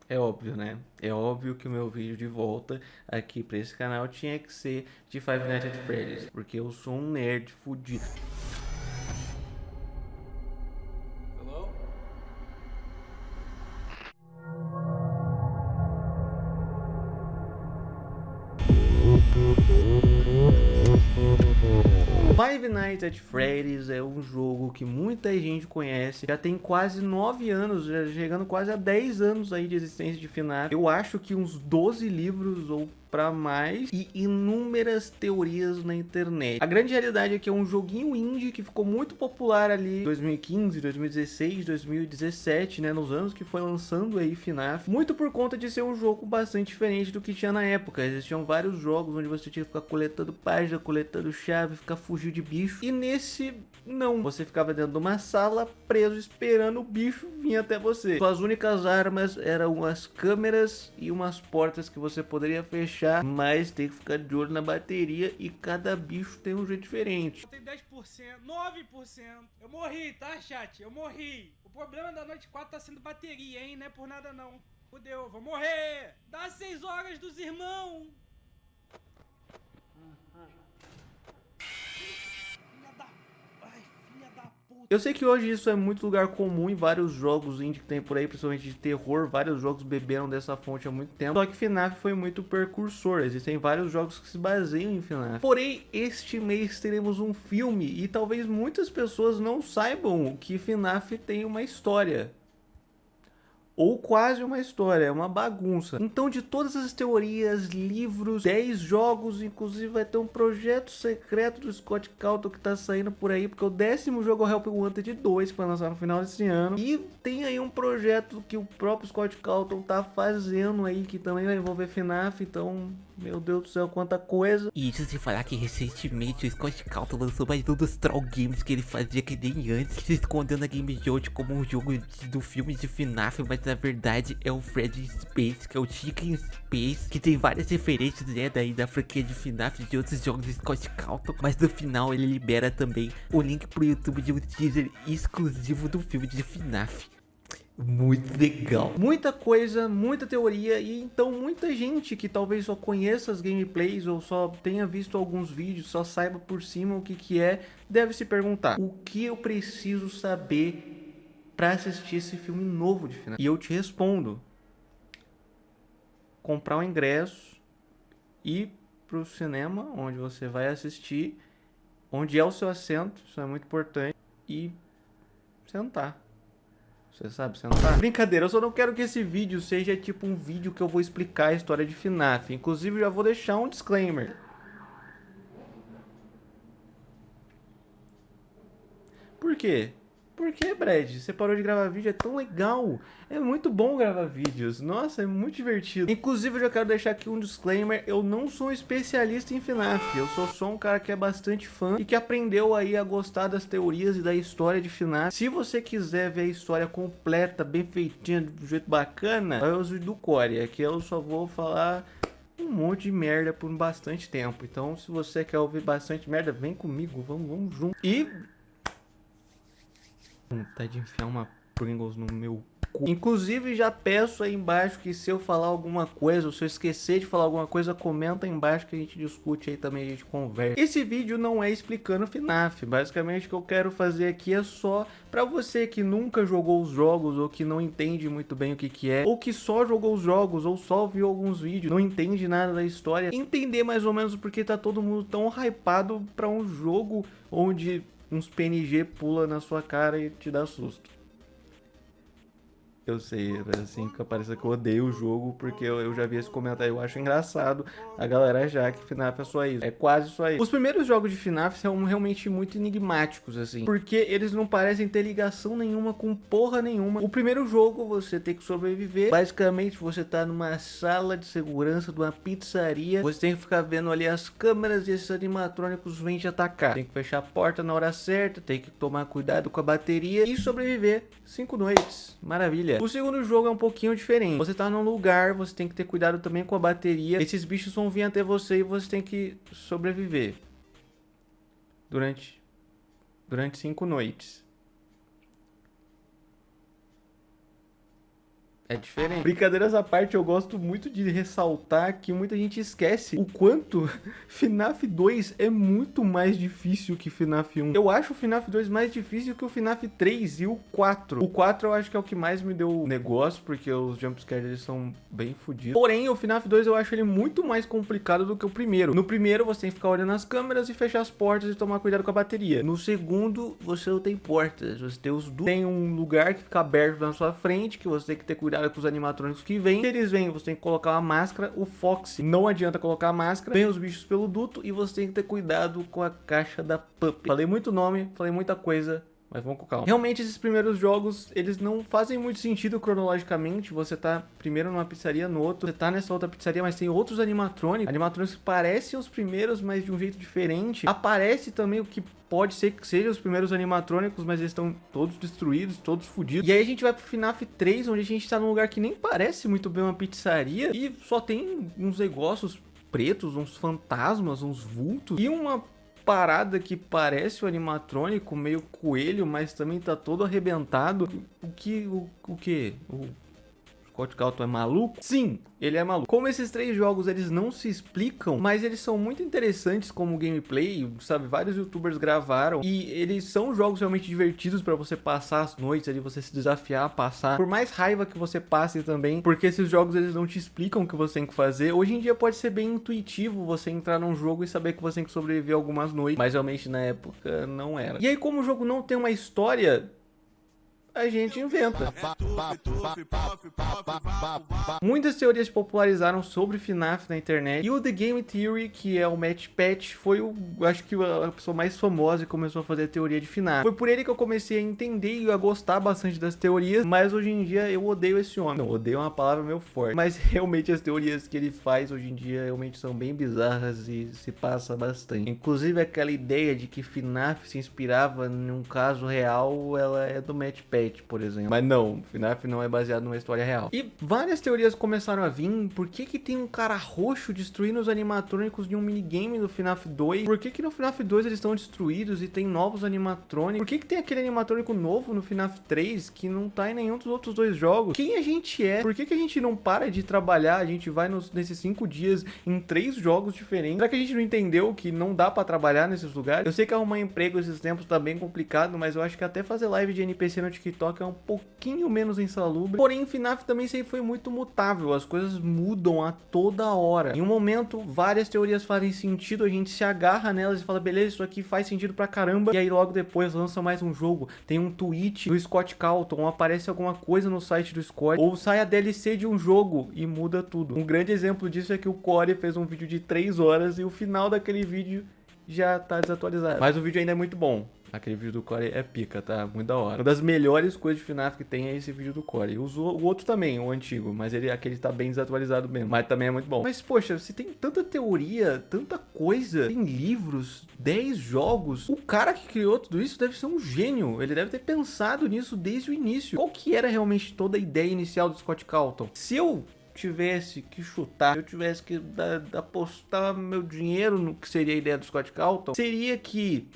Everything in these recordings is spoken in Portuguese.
É óbvio, né? É óbvio que o meu vídeo de volta aqui pra esse canal tinha que ser de Five Nights at Freddy's, porque eu sou um nerd fudido. Hello? Five Nights at Freddy's é um jogo que muita gente conhece, já tem quase 9 anos, já chegando quase a 10 anos aí de existência de FNAF. Eu acho que uns 12 livros ou pra mais e inúmeras teorias na internet. A grande realidade é que é um joguinho indie que ficou muito popular ali em 2015, 2016, 2017, né, nos anos que foi lançando aí FNAF, muito por conta de ser um jogo bastante diferente do que tinha na época. Existiam vários jogos onde você tinha que ficar coletando página, coletando chave, ficar fugindo de bicho, e nesse não, você ficava dentro de uma sala preso esperando o bicho vir até você. Suas únicas armas eram as câmeras e umas portas que você poderia fechar, mas tem que ficar de olho na bateria e cada bicho tem um jeito diferente. Tem 10%, 9%. Eu morri, tá, chat? Eu morri. O problema da noite 4 tá sendo bateria, hein? Não é por nada, não. Fudeu, vou morrer. Dá 6 horas dos irmãos. Filha da... Ai, filha da puta. Eu sei que hoje isso é muito lugar comum em vários jogos indie que tem por aí, principalmente de terror. Vários jogos beberam dessa fonte há muito tempo. Só que FNAF foi muito precursor. Existem vários jogos que se baseiam em FNAF. Porém, este mês teremos um filme e talvez muitas pessoas não saibam que FNAF tem uma história. Ou quase uma história, é uma bagunça. Então, de todas as teorias, livros, 10 jogos, inclusive vai ter um projeto secreto do Scott Calton que tá saindo por aí, porque o 10º jogo é o Help Wanted 2, que vai lançar no final desse ano. E tem aí um projeto que o próprio Scott Calton tá fazendo aí, que também vai envolver FNAF, então... Meu Deus do céu, quanta coisa. E isso sem falar que recentemente o Scott Calton lançou mais um dos troll games que ele fazia que nem antes, se escondendo a Game Jolt como um jogo do filme de FNAF, mas na verdade é o Freddy Space, que é o Chicken Space, que tem várias referências, né, daí da franquia de FNAF de outros jogos de Scott Calton, mas no final ele libera também o link pro YouTube de um teaser exclusivo do filme de FNAF. Muito legal. Muita coisa, muita teoria, e então muita gente que talvez só conheça as gameplays ou só tenha visto alguns vídeos, só saiba por cima o que que é, deve se perguntar: o que eu preciso saber para assistir esse filme novo de FNAF? E eu te respondo: comprar um ingresso, ir pro cinema onde você vai assistir, onde é o seu assento, isso é muito importante, e sentar. Você sabe sentar? Brincadeira, eu só não quero que esse vídeo seja tipo um vídeo que eu vou explicar a história de FNAF. Inclusive, já vou deixar um disclaimer. Por quê? Porque, Brad, você parou de gravar vídeo, é tão legal. É muito bom gravar vídeos. Nossa, é muito divertido. Inclusive, eu já quero deixar aqui um disclaimer. Eu não sou um especialista em FNAF. Eu sou só um cara que é bastante fã e que aprendeu aí a gostar das teorias e da história de FNAF. Se você quiser ver a história completa, bem feitinha, de um jeito bacana, vai os vídeos do Core. Aqui eu só vou falar um monte de merda por bastante tempo. Então, se você quer ouvir bastante merda, vem comigo, vamos junto. E vontade de enfiar uma Pringles no meu cu. Inclusive, já peço aí embaixo que se eu falar alguma coisa, ou se eu esquecer de falar alguma coisa, comenta aí embaixo que a gente discute aí também, a gente conversa. Esse vídeo não é explicando FNAF. Basicamente, o que eu quero fazer aqui é só pra você que nunca jogou os jogos, ou que não entende muito bem o que que é, ou que só jogou os jogos, ou só viu alguns vídeos, não entende nada da história, entender mais ou menos porque tá todo mundo tão hypado pra um jogo onde uns PNG pula na sua cara e te dá susto. Eu sei, assim, que parece que eu odeio o jogo, porque eu já vi esse comentário, eu acho engraçado a galera achar que FNAF é só isso. É quase só isso. Os primeiros jogos de FNAF são realmente muito enigmáticos, assim, porque eles não parecem ter ligação nenhuma com porra nenhuma. O primeiro jogo, você tem que sobreviver. Basicamente, você tá numa sala de segurança de uma pizzaria, você tem que ficar vendo ali as câmeras e esses animatrônicos vêm te atacar. Tem que fechar a porta na hora certa, tem que tomar cuidado com a bateria e sobreviver 5 noites. Maravilha. O segundo jogo é um pouquinho diferente. Você tá num lugar, você tem que ter cuidado também com a bateria. Esses bichos vão vir até você e você tem que sobreviver durante 5 noites. É diferente. Brincadeiras à parte, eu gosto muito de ressaltar que muita gente esquece o quanto FNAF 2 é muito mais difícil que FNAF 1. Eu acho o FNAF 2 mais difícil que o FNAF 3 e o 4. O 4 eu acho que é o que mais me deu negócio, porque os jumpscares eles são bem fodidos. Porém, o FNAF 2 eu acho ele muito mais complicado do que o primeiro. No primeiro, você tem que ficar olhando as câmeras e fechar as portas e tomar cuidado com a bateria. No segundo, você não tem portas, você tem os dutos. Tem um lugar que fica aberto na sua frente, que você tem que ter cuidado com os animatrônicos que vêm. Se eles vêm, você tem que colocar uma máscara. O Fox não adianta colocar a máscara. Vem os bichos pelo duto e você tem que ter cuidado com a caixa da Puppy. Falei muito nome, falei muita coisa, mas vamos com calma. Realmente, esses primeiros jogos, eles não fazem muito sentido cronologicamente. Você tá primeiro numa pizzaria, no outro. Você tá nessa outra pizzaria, mas tem outros animatrônicos. Animatrônicos que parecem os primeiros, mas de um jeito diferente. Aparece também o que pode ser que sejam os primeiros animatrônicos, mas eles estão todos destruídos, todos fodidos. E aí a gente vai pro FNAF 3, onde a gente tá num lugar que nem parece muito bem uma pizzaria. E só tem uns negócios pretos, uns fantasmas, uns vultos. E uma parada que parece o animatrônico, meio coelho, mas também tá todo arrebentado. O que? O Scott Calton é maluco? Sim, ele é maluco. Como esses três jogos eles não se explicam, mas eles são muito interessantes como gameplay, sabe? Vários youtubers gravaram e eles são jogos realmente divertidos pra você passar as noites ali, você se desafiar a passar. Por mais raiva que você passe também, porque esses jogos eles não te explicam o que você tem que fazer. Hoje em dia pode ser bem intuitivo você entrar num jogo e saber que você tem que sobreviver algumas noites, mas realmente na época não era. E aí, como o jogo não tem uma história, a gente inventa. Muitas teorias se popularizaram sobre FNAF na internet. E o The Game Theory, que é o Matt Patch, foi acho que a pessoa mais famosa que começou a fazer teoria de FNAF. Foi por ele que eu comecei a entender e a gostar bastante das teorias. Mas hoje em dia eu odeio esse homem. Não, odeio é uma palavra meio forte. Mas realmente as teorias que ele faz hoje em dia realmente são bem bizarras e se passa bastante. Inclusive aquela ideia de que FNAF se inspirava num caso real, ela é do Matt Patch, por exemplo. Mas não, FNAF não é baseado numa história real. E várias teorias começaram a vir. Por que que tem um cara roxo destruindo os animatrônicos de um minigame do FNAF 2? Por que que no FNAF 2 eles estão destruídos e tem novos animatrônicos? Por que que tem aquele animatrônico novo no FNAF 3 que não tá em nenhum dos outros dois jogos? Quem a gente é? Por que que a gente não para de trabalhar? A gente vai nesses 5 dias em 3 jogos diferentes. Será que a gente não entendeu que não dá pra trabalhar nesses lugares? Eu sei que arrumar emprego esses tempos tá bem complicado, mas eu acho que até fazer live de NPC no TikTok é um pouquinho menos insalubre. Porém, o FNAF também sempre foi muito mutável. As coisas mudam a toda hora. Em um momento, várias teorias fazem sentido, a gente se agarra nelas e fala, beleza, isso aqui faz sentido pra caramba. E aí logo depois lança mais um jogo. Tem um tweet do Scott Calton, ou aparece alguma coisa no site do Scott, ou sai a DLC de um jogo e muda tudo. Um grande exemplo disso é que o Corey fez um vídeo de 3 horas e o final daquele vídeo já tá desatualizado. Mas o vídeo ainda é muito bom. Aquele vídeo do Corey é pica, tá? Muito da hora. Uma das melhores coisas de FNAF que tem é esse vídeo do Corey. O outro também, o antigo, mas aquele tá bem desatualizado mesmo. Mas também é muito bom. Mas, poxa, se tem tanta teoria, tanta coisa, tem livros, 10 jogos. O cara que criou tudo isso deve ser um gênio. Ele deve ter pensado nisso desde o início. Qual que era realmente toda a ideia inicial do Scott Calton? Se eu tivesse que chutar, eu tivesse que apostar meu dinheiro no que seria a ideia do Scott Calton, seria que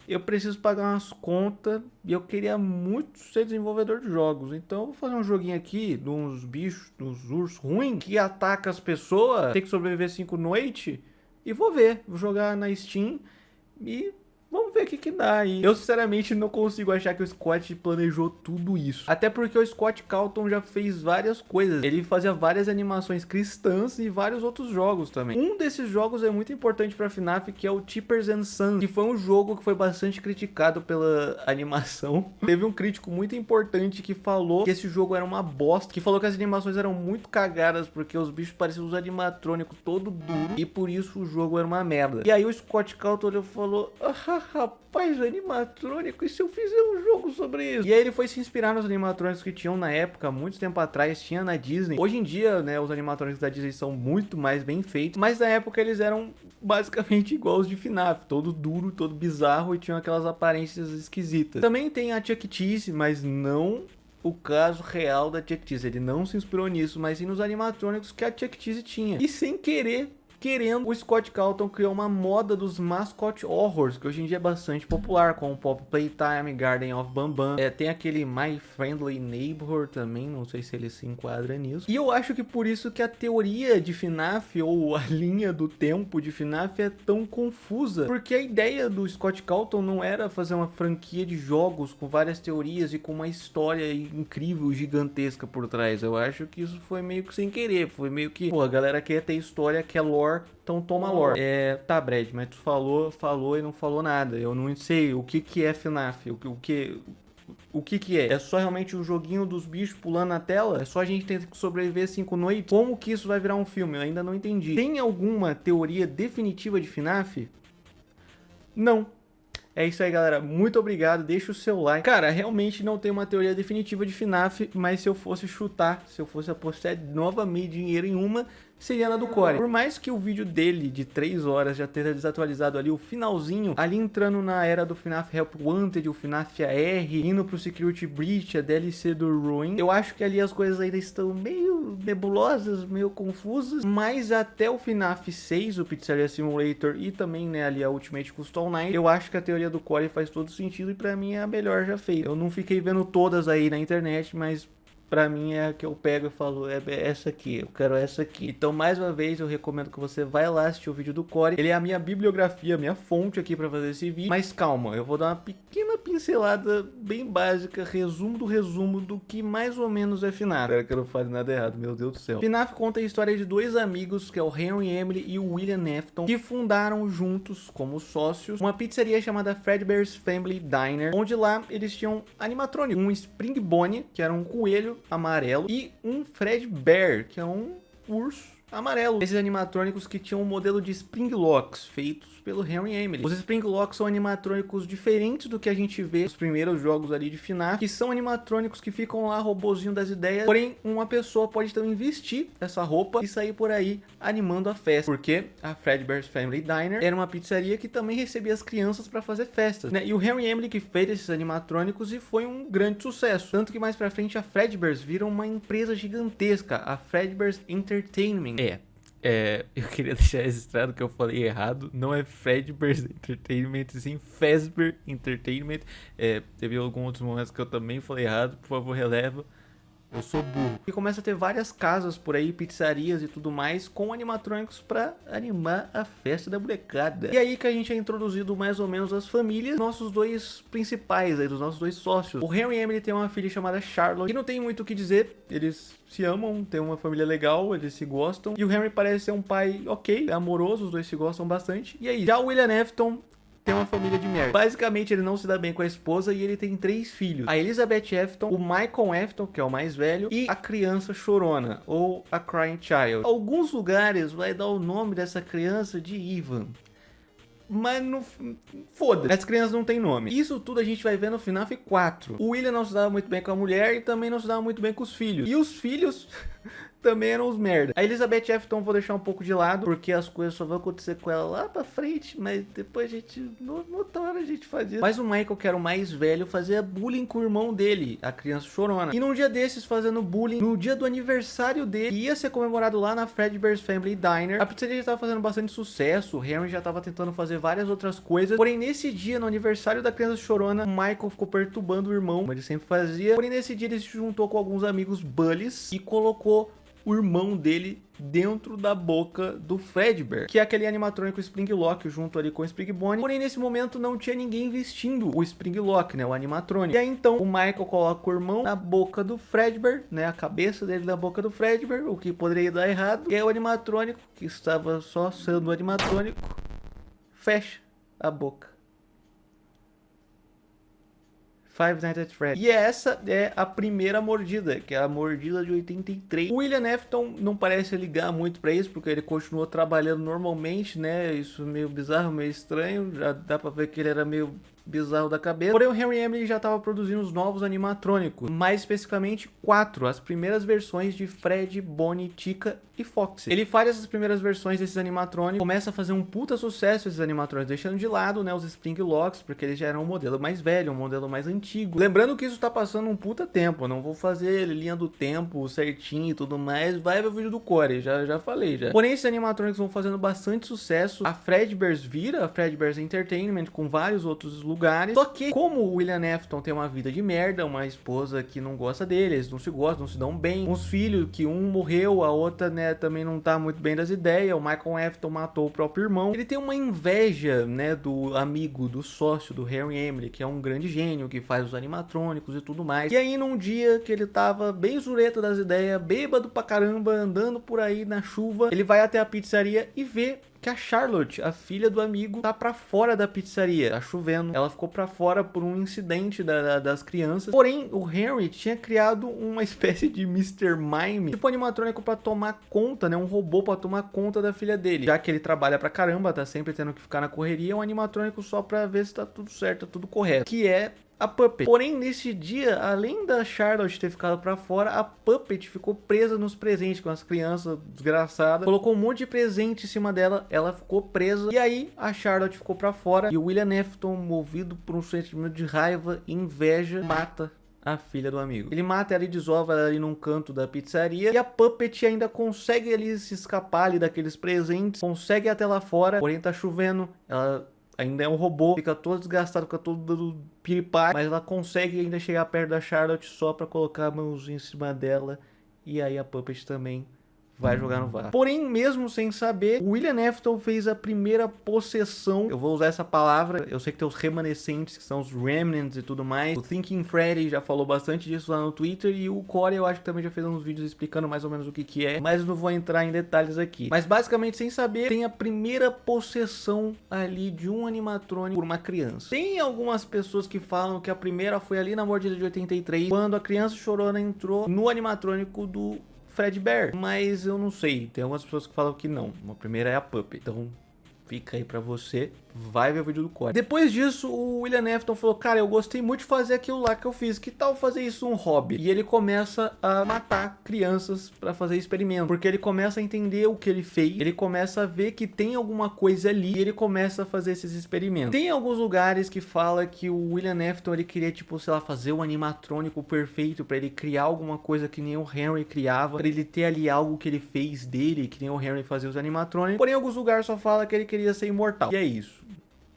eu preciso pagar umas contas e eu queria muito ser desenvolvedor de jogos. Então eu vou fazer um joguinho aqui de uns bichos, de uns ursos ruins que atacam as pessoas, tem que sobreviver 5 noites e vou ver. Vou jogar na Steam e vamos ver o que dá aí. Eu sinceramente não consigo achar que o Scott planejou tudo isso. Até porque o Scott Calton já fez várias coisas. Ele fazia várias animações cristãs e vários outros jogos também. Um desses jogos é muito importante pra FNAF, que é o Tippers and Sons, que foi um jogo que foi bastante criticado pela animação. Teve um crítico muito importante que falou que esse jogo era uma bosta, que falou que as animações eram muito cagadas porque os bichos pareciam os animatrônicos todo duro e por isso o jogo era uma merda. E aí o Scott Calton olhou e falou: rapaz, animatrônico, e se eu fizer um jogo sobre isso? E aí ele foi se inspirar nos animatrônicos que tinham na época, muito tempo atrás, tinha na Disney. Hoje em dia, né, os animatrônicos da Disney são muito mais bem feitos, mas na época eles eram basicamente igual os de FNAF, todo duro, todo bizarro e tinham aquelas aparências esquisitas. Também tem a Chuck Cheese, mas não o caso real da Chuck Cheese. Ele não se inspirou nisso, mas sim nos animatrônicos que a Chuck Cheese tinha. E sem querer querendo, o Scott Calton criou uma moda dos mascot horrors, que hoje em dia é bastante popular, como Pop Playtime, Garden of Banban. Tem aquele My Friendly Neighbor também, não sei se ele se enquadra nisso. E eu acho que por isso que a teoria de FNAF, ou a linha do tempo de FNAF, é tão confusa. Porque a ideia do Scott Calton não era fazer uma franquia de jogos com várias teorias e com uma história incrível, gigantesca por trás. Eu acho que isso foi meio que sem querer, foi meio que, pô, a galera quer ter história, quer lore, então toma lore. Tá, Brad, mas tu falou e não falou nada. Eu não sei o que é FNAF, o que é? É só realmente o joguinho dos bichos pulando na tela? É só a gente ter que sobreviver 5 noites? Como que isso vai virar um filme? Eu ainda não entendi. Tem alguma teoria definitiva de FNAF? Não. É isso aí, galera. Muito obrigado. Deixa o seu like. Cara, realmente não tem uma teoria definitiva de FNAF, mas se eu fosse chutar, se eu fosse apostar novamente dinheiro em uma, seria na do Corey. Por mais que o vídeo dele de 3 horas já tenha desatualizado ali o finalzinho, ali entrando na era do FNAF Help Wanted, o FNAF AR, indo pro Security Breach, a DLC do Ruin, eu acho que ali as coisas ainda estão meio nebulosas, meio confusas, mas até o FNAF 6, o Pizzeria Simulator e também, né, ali a Ultimate Custom Night, eu acho que a teoria do Corey faz todo sentido e pra mim é a melhor já feita. Eu não fiquei vendo todas aí na internet, mas pra mim é a que eu pego e falo, é essa aqui, eu quero essa aqui. Então, mais uma vez, eu recomendo que você vá lá assistir o vídeo do Corey. Ele é a minha bibliografia, a minha fonte aqui pra fazer esse vídeo. Mas calma, eu vou dar uma pequena pincelada bem básica, resumo do que mais ou menos é FNAF. Espero que eu não fale nada errado, meu Deus do céu. FNAF conta a história de dois amigos, que é o Henry Emily e o William Afton, que fundaram juntos, como sócios, uma pizzaria chamada Fredbear's Family Diner, onde lá eles tinham animatrônico, um Spring Bonnie, que era um coelho amarelo, e um Fredbear, que é um urso amarelo. Esses animatrônicos que tinham um modelo de Spring Locks feitos pelo Henry Emily. Os Spring Locks são animatrônicos diferentes do que a gente vê nos primeiros jogos ali de FNAF, que são animatrônicos que ficam lá, robozinho das ideias, porém uma pessoa pode também vestir essa roupa e sair por aí animando a festa, porque a Fredbear's Family Diner era uma pizzaria que também recebia as crianças para fazer festas, né? E o Henry Emily que fez esses animatrônicos e foi um grande sucesso, tanto que mais pra frente a Fredbear's vira uma empresa gigantesca, a Fredbear's Entertainment. Eu queria deixar registrado que eu falei errado. Não é Fredbear's Entertainment, sim Fazbear Entertainment. Teve alguns outros momentos que eu também falei errado. Por favor, releva. Eu sou burro. E começa a ter várias casas por aí, pizzarias e tudo mais, com animatrônicos pra animar a festa da molecada. E aí que a gente é introduzido mais ou menos as famílias, nossos dois principais aí, dos nossos dois sócios. O Henry Emily tem uma filha chamada Charlotte, que não tem muito o que dizer, eles se amam, tem uma família legal, eles se gostam. E o Henry parece ser um pai ok, amoroso, os dois se gostam bastante. E aí, já o William Afton tem uma família de merda. Basicamente, ele não se dá bem com a esposa e ele tem 3 filhos. A Elizabeth Afton, o Michael Afton, que é o mais velho, e a criança chorona, ou a Crying Child. Alguns lugares vai dar o nome dessa criança de Ivan. Mas não... foda-se. As crianças não tem nome. Isso tudo a gente vai ver no FNAF 4. O William não se dava muito bem com a mulher e também não se dava muito bem com os filhos. E os filhos... também eram os merda. A Elizabeth Afton vou deixar um pouco de lado, porque as coisas só vão acontecer com ela lá pra frente, mas depois a gente, outra hora a gente fazia. Mas o Michael, que era o mais velho, fazia bullying com o irmão dele, a criança chorona. E num dia desses, fazendo bullying, no dia do aniversário dele, que ia ser comemorado lá na Fredbear's Family Diner, a pizzaria já tava fazendo bastante sucesso, o Henry já tava tentando fazer várias outras coisas, porém nesse dia, no aniversário da criança chorona, o Michael ficou perturbando o irmão, como ele sempre fazia, porém nesse dia ele se juntou com alguns amigos bullies e colocou o irmão dele dentro da boca do Fredbear, que é aquele animatrônico Spring Lock junto ali com o Spring Bonnie. Porém, nesse momento não tinha ninguém vestindo o Spring Lock, né, o animatrônico. E aí então o Michael coloca o irmão na boca do Fredbear, né, a cabeça dele na boca do Fredbear, o que poderia dar errado. E aí o animatrônico, que estava só sendo animatrônico, fecha a boca. Five Nights at Freddy's. E essa é a primeira mordida, que é a mordida de 83. O William Afton não parece ligar muito pra isso, porque ele continuou trabalhando normalmente, né? Isso é meio bizarro, meio estranho. Já dá pra ver que ele era meio bizarro da cabeça. Porém, o Henry Emily já estava produzindo os novos animatrônicos, mais especificamente 4, as primeiras versões de Fred, Bonnie, Chica e Foxy. Ele faz essas primeiras versões desses animatrônicos, começa a fazer um puta sucesso esses animatrônicos, deixando de lado, né, os Spring Locks, porque eles já eram um modelo mais velho, um modelo mais antigo. Lembrando que isso tá passando um puta tempo, eu não vou fazer linha do tempo certinho e tudo mais, vai ver o vídeo do Core, já falei já. Porém, esses animatrônicos vão fazendo bastante sucesso, a Fredbear's vira a Fredbear's Entertainment com vários outros lugares, só que como o William Afton tem uma vida de merda, uma esposa que não gosta dele, eles não se gostam, não se dão bem, uns filhos que um morreu, a outra, né, também não tá muito bem das ideias, o Michael Afton matou o próprio irmão, ele tem uma inveja, né, do amigo, do sócio do Henry Emily, que é um grande gênio, que faz os animatrônicos e tudo mais, e aí num dia que ele tava bem zureta das ideias, bêbado pra caramba, andando por aí na chuva, ele vai até a pizzaria e vê que a Charlotte, a filha do amigo, tá pra fora da pizzaria, tá chovendo, ela ficou pra fora por um incidente das crianças, porém o Henry tinha criado uma espécie de Mr. Mime, tipo animatrônico pra tomar conta, né, um robô pra tomar conta da filha dele, já que ele trabalha pra caramba, tá sempre tendo que ficar na correria, um animatrônico só pra ver se tá tudo certo, tá tudo correto, que é a Puppet. Porém, nesse dia, além da Charlotte ter ficado pra fora, a Puppet ficou presa nos presentes com as crianças desgraçadas. Colocou um monte de presente em cima dela, ela ficou presa. E aí, a Charlotte ficou pra fora e o William Afton, movido por um sentimento de raiva e inveja, mata a filha do amigo. Ele mata ela e desova ela ali num canto da pizzaria. E a Puppet ainda consegue ali se escapar ali daqueles presentes. Consegue ir até lá fora. Porém, tá chovendo. Ela ainda é um robô, fica todo desgastado, fica todo piripá, mas ela consegue ainda chegar perto da Charlotte só pra colocar a mãozinha em cima dela, e aí a Puppet também vai jogar no VAR. Porém, mesmo sem saber, o William Afton fez a primeira possessão, eu vou usar essa palavra, eu sei que tem os remanescentes, que são os remnants e tudo mais, o Thinking Freddy já falou bastante disso lá no Twitter, e o Core eu acho que também já fez uns vídeos explicando mais ou menos o que é, mas eu não vou entrar em detalhes aqui. Mas basicamente, sem saber, tem a primeira possessão ali de um animatrônico por uma criança. Tem algumas pessoas que falam que a primeira foi ali na mordida de 83, quando a criança chorona entrou no animatrônico do Fredbear, mas eu não sei, tem algumas pessoas que falam que não, a primeira é a Puppet, então fica aí pra você, vai ver o vídeo do Core. Depois disso, o William Afton falou, cara, eu gostei muito de fazer aquilo lá que eu fiz, que tal fazer isso um hobby? E ele começa a matar crianças pra fazer experimento, porque ele começa a entender o que ele fez, ele começa a ver que tem alguma coisa ali, e ele começa a fazer esses experimentos. Tem alguns lugares que fala que o William Afton, ele queria, tipo, sei lá, fazer um animatrônico perfeito, pra ele criar alguma coisa que nem o Henry criava, pra ele ter ali algo que ele fez dele, que nem o Henry fazia os animatrônicos, porém, alguns lugares só fala que ele queria ser imortal. E é isso.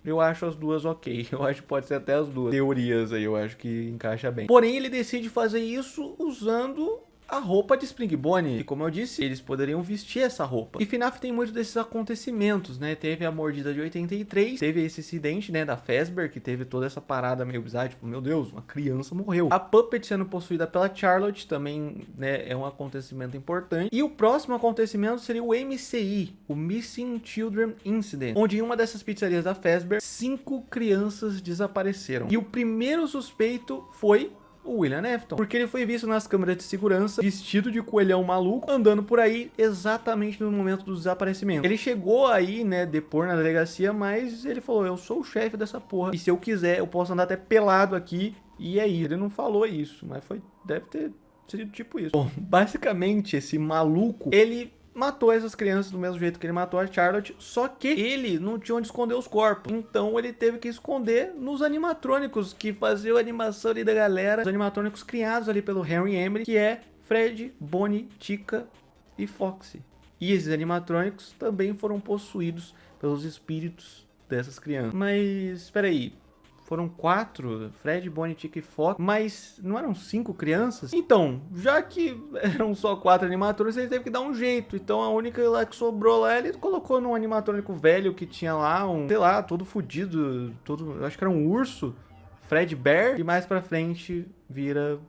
Eu acho as duas ok. Eu acho que pode ser até as duas teorias aí. Eu acho que encaixa bem. Porém, ele decide fazer isso usando a roupa de Spring Bonnie. E como eu disse, eles poderiam vestir essa roupa. E FNAF tem muito desses acontecimentos, né? Teve a mordida de 83. Teve esse incidente, né? Da Fazbear, que teve toda essa parada meio bizarra. Tipo, meu Deus, uma criança morreu. A Puppet sendo possuída pela Charlotte também, né? É um acontecimento importante. E o próximo acontecimento seria o MCI, o Missing Children Incident, onde em uma dessas pizzarias da Fazbear, 5 crianças desapareceram. E o primeiro suspeito foi o William Afton, porque ele foi visto nas câmeras de segurança vestido de coelhão maluco, andando por aí exatamente no momento do desaparecimento. Ele chegou aí, né, depor na delegacia, mas ele falou, eu sou o chefe dessa porra, e se eu quiser, eu posso andar até pelado aqui, e aí, ele não falou isso, mas deve ter sido tipo isso. Bom, basicamente, esse maluco, ele matou essas crianças do mesmo jeito que ele matou a Charlotte, só que ele não tinha onde esconder os corpos. Então ele teve que esconder nos animatrônicos que faziam a animação ali da galera. Os animatrônicos criados ali pelo Henry Emily, que é Fred, Bonnie, Chica e Foxy. E esses animatrônicos também foram possuídos pelos espíritos dessas crianças. Mas, espera aí. Foram 4, Fred, Bonnie, Chica e Fox, mas não eram 5 crianças? Então, já que eram só 4 animatrônicos, ele teve que dar um jeito. Então a única lá que sobrou lá, ele colocou num animatrônico velho que tinha lá sei lá, todo fudido, eu acho que era um urso, Fredbear, e mais pra frente vira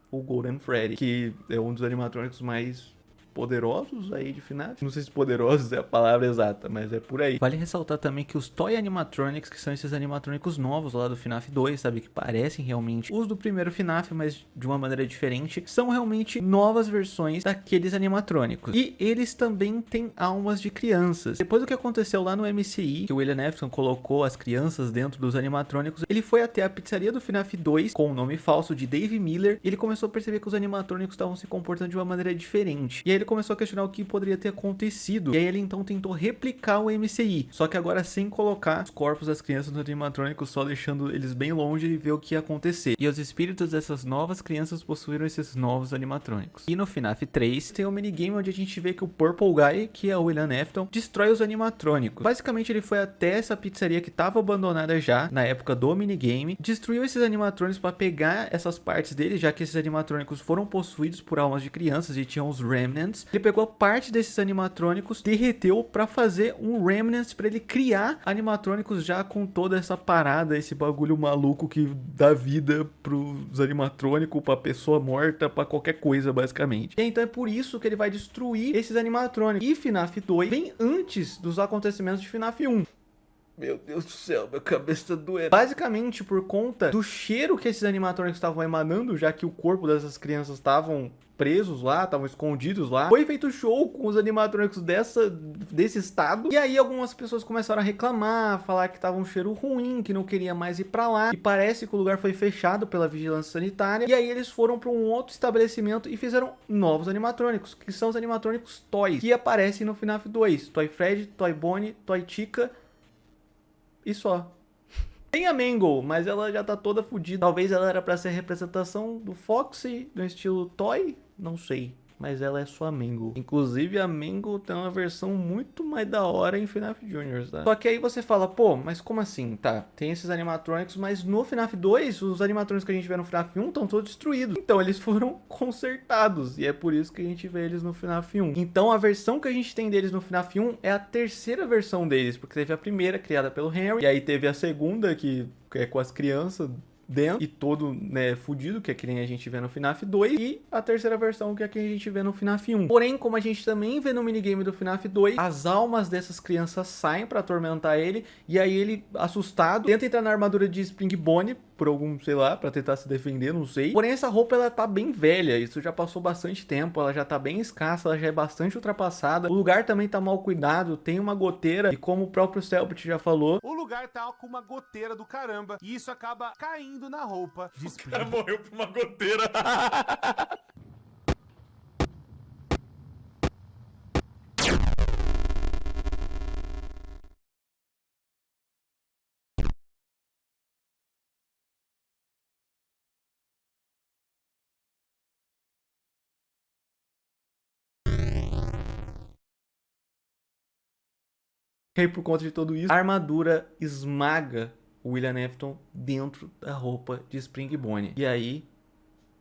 o Golden Freddy, que é um dos animatrônicos mais poderosos aí de FNAF. Não sei se poderosos é a palavra exata, mas é por aí. Vale ressaltar também que os Toy Animatronics, que são esses animatrônicos novos lá do FNAF 2, sabe, que parecem realmente os do primeiro FNAF, mas de uma maneira diferente, são realmente novas versões daqueles animatrônicos. E eles também têm almas de crianças. Depois do que aconteceu lá no MCI, que o William Afton colocou as crianças dentro dos animatrônicos, ele foi até a pizzaria do FNAF 2 com o nome falso de Dave Miller, e ele começou a perceber que os animatrônicos estavam se comportando de uma maneira diferente. E aí ele começou a questionar o que poderia ter acontecido. E aí ele então tentou replicar o MCI, só que agora sem colocar os corpos das crianças nos animatrônicos, só deixando eles bem longe e ver o que ia acontecer. E os espíritos dessas novas crianças possuíram esses novos animatrônicos. E no FNAF 3 tem um minigame onde a gente vê que o Purple Guy, que é o William Afton, destrói os animatrônicos. Basicamente ele foi até essa pizzaria que estava abandonada já na época do minigame, destruiu esses animatrônicos para pegar essas partes deles, já que esses animatrônicos foram possuídos por almas de crianças e tinham os remnants. Ele pegou parte desses animatrônicos, derreteu para fazer um remnant, para ele criar animatrônicos já com toda essa parada, esse bagulho maluco que dá vida pros animatrônicos, pra pessoa morta, pra qualquer coisa basicamente. E então é por isso que ele vai destruir esses animatrônicos. E FNAF 2 vem antes dos acontecimentos de FNAF 1. Meu Deus do céu, minha cabeça tá doendo. Basicamente por conta do cheiro que esses animatrônicos estavam emanando, já que o corpo dessas crianças estavam presos lá, estavam escondidos lá, foi feito show com os animatrônicos desse estado. E aí algumas pessoas começaram a reclamar, falar que tava um cheiro ruim, que não queria mais ir pra lá. E parece que o lugar foi fechado pela vigilância sanitária. E aí eles foram pra um outro estabelecimento e fizeram novos animatrônicos, que são os animatrônicos Toys, que aparecem no FNAF 2. Toy Freddy, Toy Bonnie, Toy Chica e só. Tem a Mangle, mas ela já tá toda fodida. Talvez ela era pra ser a representação do Foxy, no estilo Toy, não sei. Mas ela é só a Mangle. Inclusive a Mangle tem uma versão muito mais da hora em FNAF Juniors, tá? Só que aí você fala, pô, mas como assim? Tá, tem esses animatrônicos, mas no FNAF 2, os animatrônicos que a gente vê no FNAF 1 estão todos destruídos. Então eles foram consertados, e é por isso que a gente vê eles no FNAF 1. Então a versão que a gente tem deles no FNAF 1 é a terceira versão deles, porque teve a primeira, criada pelo Henry, e aí teve a segunda, que é com as crianças dentro e todo, né, fudido, que é que nem a gente vê no FNAF 2, e a terceira versão, que é que a gente vê no FNAF 1. Porém, como a gente também vê no minigame do FNAF 2, as almas dessas crianças saem pra atormentar ele, e aí ele, assustado, tenta entrar na armadura de Spring Bonnie, por algum, sei lá, pra tentar se defender, não sei. Porém, essa roupa, ela tá bem velha, isso já passou bastante tempo, ela já tá bem escassa, ela já é bastante ultrapassada. O lugar também tá mal cuidado, tem uma goteira, e como o próprio Selbit já falou, o lugar tá com uma goteira do caramba, e isso acaba caindo na roupa de Spring. O cara morreu por uma goteira. e aí por conta de tudo isso, a armadura esmaga o William Afton dentro da roupa de Spring Bonnie. E aí,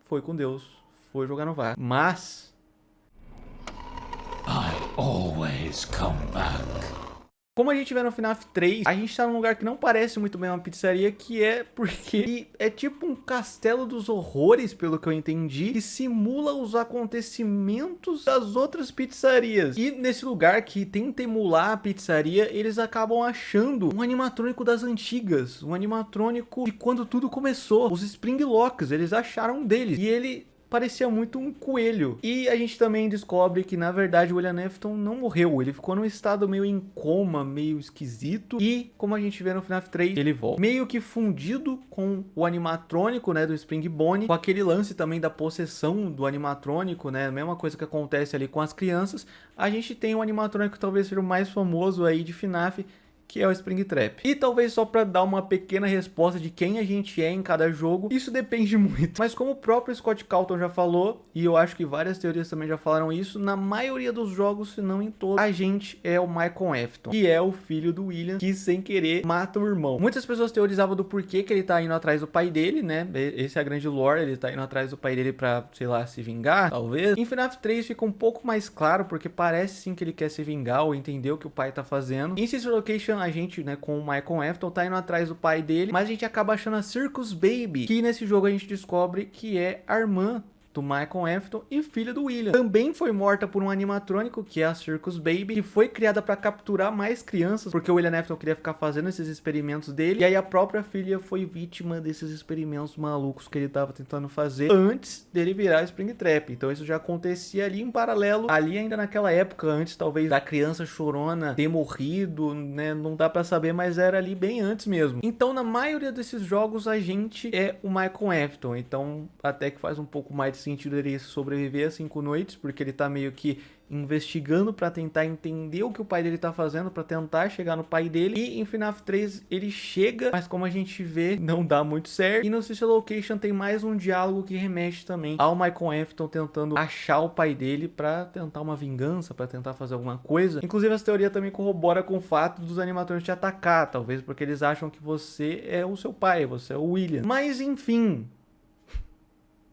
foi com Deus, foi jogar no VAR. Mas I always come back. como a gente vê no FNAF 3, a gente tá num lugar que não parece muito bem uma pizzaria, que é porque é tipo um castelo dos horrores, pelo que eu entendi, que simula os acontecimentos das outras pizzarias. E nesse lugar que tenta emular a pizzaria, eles acabam achando um animatrônico das antigas, um animatrônico de quando tudo começou, os Springlocks, eles acharam deles. E ele parecia muito um coelho. E a gente também descobre que, na verdade, o William Afton não morreu. Ele ficou num estado meio em coma, meio esquisito. E, como a gente vê no FNAF 3, ele volta. Meio que fundido com o animatrônico, né, do Spring Bonnie. Com aquele lance também da possessão do animatrônico, né? A mesma coisa que acontece ali com as crianças. A gente tem um animatrônico que talvez seja o mais famoso aí de FNAF, que é o Springtrap. E talvez só para dar uma pequena resposta de quem a gente é em cada jogo, isso depende muito. Mas como o próprio Scott Calton já falou, e eu acho que várias teorias também já falaram isso, na maioria dos jogos, se não em todos, a gente é o Michael Afton, que é o filho do William, que sem querer mata o irmão. Muitas pessoas teorizavam do porquê que ele tá indo atrás do pai dele, né? Essa é a grande lore, ele tá indo atrás do pai dele pra, sei lá, se vingar, talvez. Em FNAF 3 fica um pouco mais claro, porque parece sim que ele quer se vingar ou entender o que o pai tá fazendo. Em Sister Location, a gente, né, com o Michael Afton, tá indo atrás do pai dele, mas a gente acaba achando a Circus Baby, que nesse jogo a gente descobre que é a irmã do Michael Afton e filha do William. Também foi morta por um animatrônico, que é a Circus Baby, que foi criada para capturar mais crianças, porque o William Afton queria ficar fazendo esses experimentos dele, e aí a própria filha foi vítima desses experimentos malucos que ele tava tentando fazer antes dele virar Springtrap. Então isso já acontecia ali em paralelo, ali ainda naquela época, antes talvez da criança chorona ter morrido, né, não dá pra saber, mas era ali bem antes mesmo. Então na maioria desses jogos a gente é o Michael Afton, então até que faz um pouco mais de sentido ele sobreviver a 5 noites, porque ele tá meio que investigando pra tentar entender o que o pai dele tá fazendo, pra tentar chegar no pai dele. E em FNAF 3 ele chega, mas como a gente vê, não dá muito certo. E no Sister Location tem mais um diálogo que remete também ao Michael Afton tentando achar o pai dele pra tentar uma vingança, pra tentar fazer alguma coisa. Inclusive essa teoria também corrobora com o fato dos animatrônicos te atacar, talvez porque eles acham que você é o seu pai, você é o William. Mas enfim...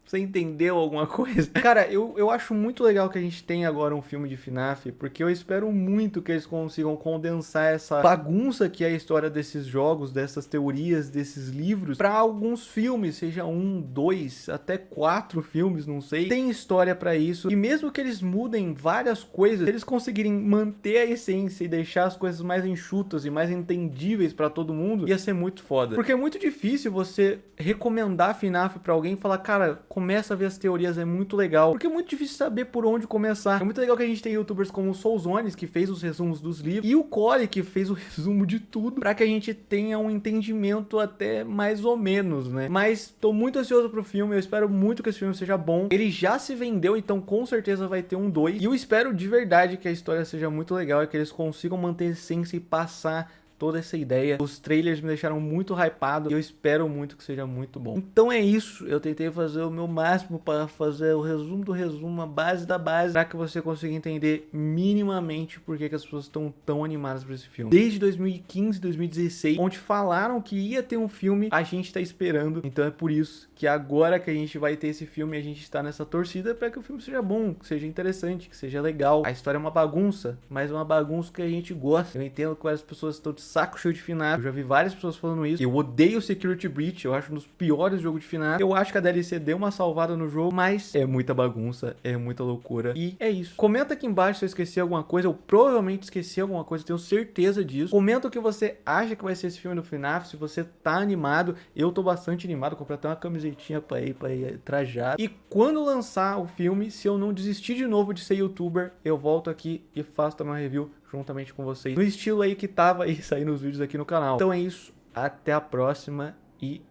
Você entendeu alguma coisa? Cara, eu acho muito legal que a gente tenha agora um filme de FNAF, porque eu espero muito que eles consigam condensar essa bagunça que é a história desses jogos, dessas teorias, desses livros, pra alguns filmes, seja 1, 2, até 4 filmes, não sei. Tem história pra isso, e mesmo que eles mudem várias coisas, eles conseguirem manter a essência e deixar as coisas mais enxutas e mais entendíveis pra todo mundo, ia ser muito foda. Porque é muito difícil você recomendar FNAF pra alguém e falar, cara, começa a ver as teorias, é muito legal. Porque é muito difícil saber por onde começar. É muito legal que a gente tem youtubers como o Soulzones, que fez os resumos dos livros, e o Corey, que fez o resumo de tudo, pra que a gente tenha um entendimento até mais ou menos, né? Mas tô muito ansioso pro filme, eu espero muito que esse filme seja bom. Ele já se vendeu, então com certeza vai ter um 2. E eu espero de verdade que a história seja muito legal e que eles consigam manter a essência e passar toda essa ideia. Os trailers me deixaram muito hypado e eu espero muito que seja muito bom. Então é isso, eu tentei fazer o meu máximo para fazer o resumo do resumo, a base da base, para que você consiga entender minimamente por que as pessoas estão tão animadas por esse filme. Desde 2015, 2016, onde falaram que ia ter um filme, a gente tá esperando. Então é por isso que agora que a gente vai ter esse filme, a gente está nessa torcida para que o filme seja bom, que seja interessante, que seja legal. A história é uma bagunça, mas é uma bagunça que a gente gosta. Eu entendo que várias pessoas estão de saco cheio de FNAF, eu já vi várias pessoas falando isso. Eu odeio Security Breach, eu acho um dos piores jogos de FNAF. Eu acho que a DLC deu uma salvada no jogo, mas é muita bagunça, é muita loucura. E é isso. Comenta aqui embaixo se eu esqueci alguma coisa, eu provavelmente esqueci alguma coisa, tenho certeza disso. Comenta o que você acha que vai ser esse filme do FNAF, se você tá animado. Eu tô bastante animado, comprei até uma camisetinha pra ir trajado. E quando lançar o filme, se eu não desistir de novo de ser youtuber, eu volto aqui e faço também uma review juntamente com vocês, no estilo aí que tava aí saindo os vídeos aqui no canal. Então é isso, até a próxima e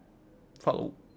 falou!